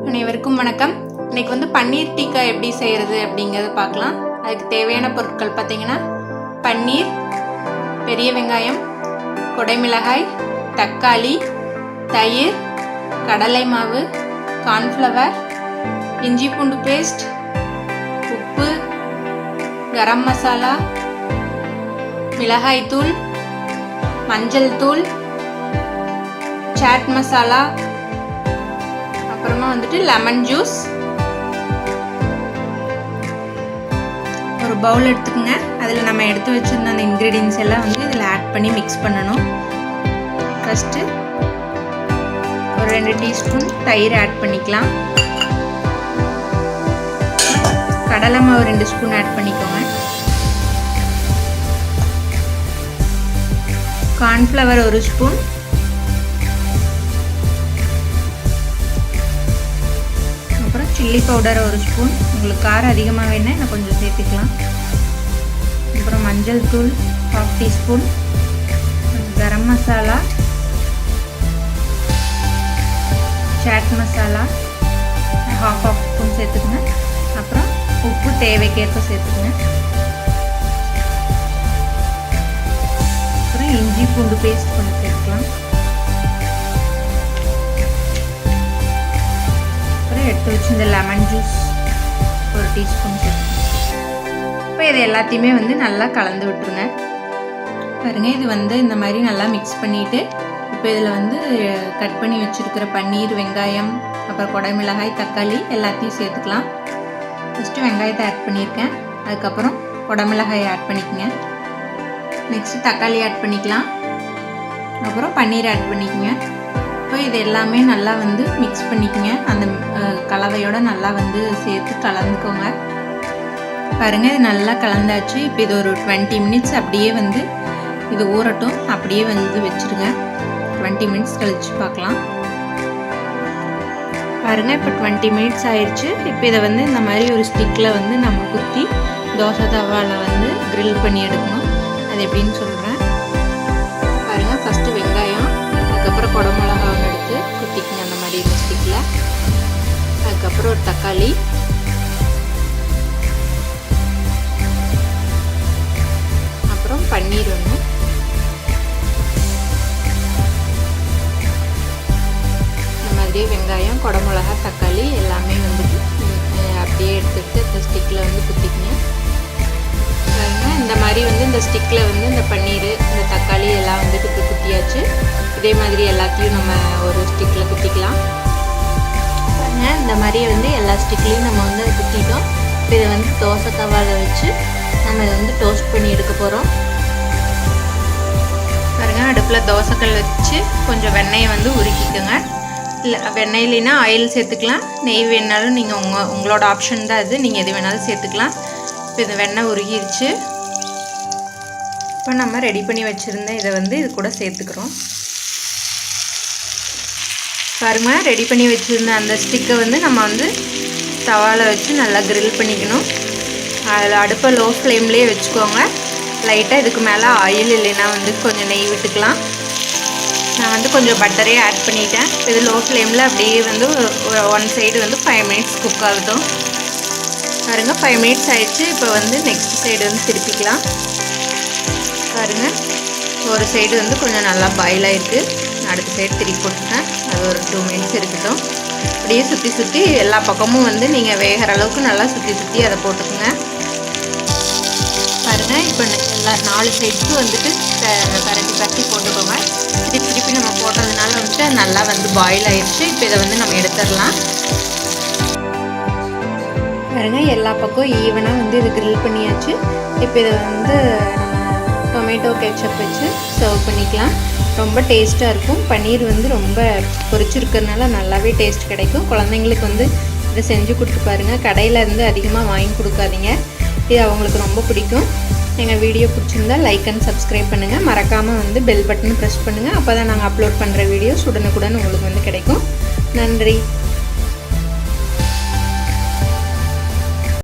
அனைவருக்கும் வணக்கம். இன்னைக்கு வந்து பன்னீர் டிக்கா எப்படி செய்கிறது அப்படிங்கிறத பார்க்கலாம். அதுக்கு தேவையான பொருட்கள் பார்த்தீங்கன்னா பன்னீர், பெரிய வெங்காயம், குடைமிளகாய், தக்காளி, தயிர், கடலை மாவு, கார்ன்ஃப்ளவர், இஞ்சி பூண்டு பேஸ்ட், உப்பு, கரம் மசாலா, மிளகாய் தூள், மஞ்சள் தூள், சாட் மசாலா, அப்புறமா வந்துட்டு லெமன் ஜூஸ். ஒரு பவுல் எடுத்துக்கோங்க. அதில் நம்ம எடுத்து வச்சுருந்த அந்த இன்க்ரீடியன்ஸ் எல்லாம் வந்து இதில் ஆட் பண்ணி மிக்ஸ் பண்ணணும். ஃபஸ்ட்டு ஒரு 2 டீஸ்பூன் தயிர் ஆட் பண்ணிக்கலாம். கடலை மாவு 2 ஸ்பூன் ஆட் பண்ணிக்கோங்க. கார்ன்ஃப்ளவர் 1 ஸ்பூன், அப்புறம் சில்லி பவுடர் 1 ஸ்பூன். உங்களுக்கு காரம் அதிகமாக வேணா நான் கொஞ்சம் சேர்த்துக்கலாம். அப்புறம் மஞ்சள் தூள் 1/2 teaspoon, garam masala, chat masala 1/2 spoon சேர்த்துக்குங்க. அப்புறம் உப்பு தேவைக்கேற்ப சேர்த்துக்குங்க. அப்புறம் இஞ்சி பூண்டு பேஸ்ட் கொஞ்சம் சேர்த்துக்கலாம். எடுத்து வச்சு இந்த லெமன் ஜூஸ் 1 டீஸ்பூன் சேர்த்துக்கணும். இப்போ இது எல்லாத்தையுமே வந்து நல்லா கலந்து விட்டுருங்க. பாருங்கள், இது வந்து இந்த மாதிரி நல்லா மிக்ஸ் பண்ணிவிட்டு இப்போ இதில் வந்து கட் பண்ணி வச்சுருக்கிற பன்னீர், வெங்காயம், அப்புறம் குடைமிளகாய், தக்காளி எல்லாத்தையும் சேர்த்துக்கலாம். ஃபஸ்ட்டு வெங்காயத்தை ஆட் பண்ணியிருக்கேன். அதுக்கப்புறம் குடைமிளகாயை ஆட் பண்ணிக்கோங்க. நெக்ஸ்ட்டு தக்காளி ஆட் பண்ணிக்கலாம். அப்புறம் பன்னீர் ஆட் பண்ணிக்கோங்க. இப்போ இது எல்லாமே நல்லா வந்து மிக்ஸ் பண்ணிக்கோங்க. அந்த கலவையோடு நல்லா வந்து சேர்த்து கலந்துக்கோங்க. பாருங்கள், இது நல்லா கலந்தாச்சு. இப்போ இது ஒரு 20 மினிட்ஸ் அப்படியே வந்து இது ஊறட்டும். அப்படியே வந்து வச்சுருங்க. 20 மினிட்ஸ் கழிச்சு பார்க்கலாம். பாருங்கள், இப்போ 20 மினிட்ஸ் ஆயிடுச்சு. இப்போ இதை வந்து இந்த மாதிரி ஒரு ஸ்டிக்கில் வந்து நம்ம குத்தி தோசை தவாவில் வந்து கிரில் பண்ணி எடுக்கணும். அது எப்படின்னு சொல்கிறேன். பாருங்கள், ஃபஸ்ட்டு வெங்காயம், அதுக்கப்புறம் குடமிளகா ஒன்று எடுத்து குத்திக்கங்க அந்த மாதிரி இந்த ஸ்டிக்கில். அதுக்கப்புறம் ஒரு தக்காளி, அப்புறம் பன்னீர் ஒன்று, இந்த மாதிரியே வெங்காயம், குடமிளகா, தக்காளி எல்லாமே வந்துட்டு அப்படியே எடுத்துகிட்டு இந்த ஸ்டிக்கில் வந்து குத்திக்கங்க. இந்த மாதிரி வந்து இந்த ஸ்டிக்கில் வந்து இந்த பன்னீர், இந்த தக்காளி எல்லாம் வந்துட்டு இப்போ குத்தியாச்சு. இதே மாதிரி எல்லாத்தையும் நம்ம ஒரு ஸ்டிக்கில் குத்திக்கலாம். இந்த மாதிரியே வந்து எல்லா ஸ்டிக்லேயும் நம்ம வந்து குத்திட்டோம். இப்போ இதை வந்து தோசை தவாவில் வச்சு நம்ம இதை வந்து டோஸ்ட் பண்ணி எடுக்க போகிறோம். பாருங்கள், அடுப்பில் தோசைக்கல் வச்சு கொஞ்சம் வெண்ணெயை வந்து உருக்கிக்கோங்க. இல்லை வெண்ணெய் இல்லைன்னா ஆயில் சேர்த்துக்கலாம். நெய் வேணாலும் நீங்கள் உங்களோட ஆப்ஷன் தான் அது. நீங்கள் எது வேணாலும் சேர்த்துக்கலாம். இப்போ இந்த வெண்ணெய் உருகிருச்சு. இப்போ நம்ம ரெடி பண்ணி வச்சுருந்த இதை வந்து இது கூட சேர்த்துக்கிறோம். பாருங்க, ரெடி பண்ணி வச்சுருந்த அந்த ஸ்டிக்கை வந்து நம்ம வந்து தவாவில் வச்சு நல்லா கிரில் பண்ணிக்கணும். அதில் அடுப்பை லோ ஃப்ளேம்லேயே வச்சுக்கோங்க. லைட்டாக இதுக்கு மேலே ஆயில் இல்லைன்னா வந்து கொஞ்சம் நெய் விட்டுக்கலாம். நான் வந்து கொஞ்சம் பட்டரே ஆட் பண்ணிட்டேன். இது லோ ஃப்ளேமில் அப்படியே வந்து ஒரு 1 சைடு வந்து 5 மினிட்ஸ் குக் ஆகட்டும். பாருங்கள், 5 மினிட்ஸ் ஆயிடுச்சு. இப்போ வந்து நெக்ஸ்ட் சைடு வந்து திருப்பிக்கலாம். பாருங்கள், ஒரு சைடு வந்து கொஞ்சம் நல்லா பாயில் ஆகிருக்கு. அடுத்த சைடு திருப்பி போட்டுட்டேன். அது ஒரு 2 மினிட்ஸ் இருக்கட்டும். அப்படியே சுற்றி சுற்றி எல்லா பக்கமும் வந்து நீங்கள் வேகிற அளவுக்கு நல்லா சுற்றி சுற்றி அதை போட்டுக்குங்க. பாருங்கள், இப்போ எல்லா 4 சைட்ஸும் வந்துட்டு பரட்டி போட்டுக்கோங்க. திருப்பி நம்ம போடுறதுனால வந்துட்டு நல்லா வந்து பாயில் ஆயிடுச்சு. இப்போ இதை வந்து நம்ம எடுத்துடலாம். பாருங்கள், எல்லா பக்கம் ஈவனாக வந்து இது கிரில் பண்ணியாச்சு. இப்போ இதை வந்து நம்ம டொமேட்டோ கெச்சப் வச்சு சர்வ் பண்ணிக்கலாம். ரொம்ப டேஸ்ட்டாக இருக்கும். பன்னீர் வந்து ரொம்ப பொரிச்சிருக்கிறதுனால நல்லாவே டேஸ்ட் கிடைக்கும். குழந்தைங்களுக்கு வந்து இதை செஞ்சு கொடுத்து பாருங்கள். கடையில் இருந்து அதிகமாக வாங்கி கொடுக்காதீங்க. இது அவங்களுக்கு ரொம்ப பிடிக்கும். எங்கள் வீடியோ பிடிச்சிருந்தால் லைக் அண்ட் சப்ஸ்கிரைப் பண்ணுங்கள். மறக்காமல் வந்து பெல் பட்டன் ப்ரெஸ் பண்ணுங்கள். அப்போ தான் நாங்கள் அப்லோட் பண்ணுற வீடியோஸ் உடனுக்குடன் உங்களுக்கு வந்து கிடைக்கும். நன்றி.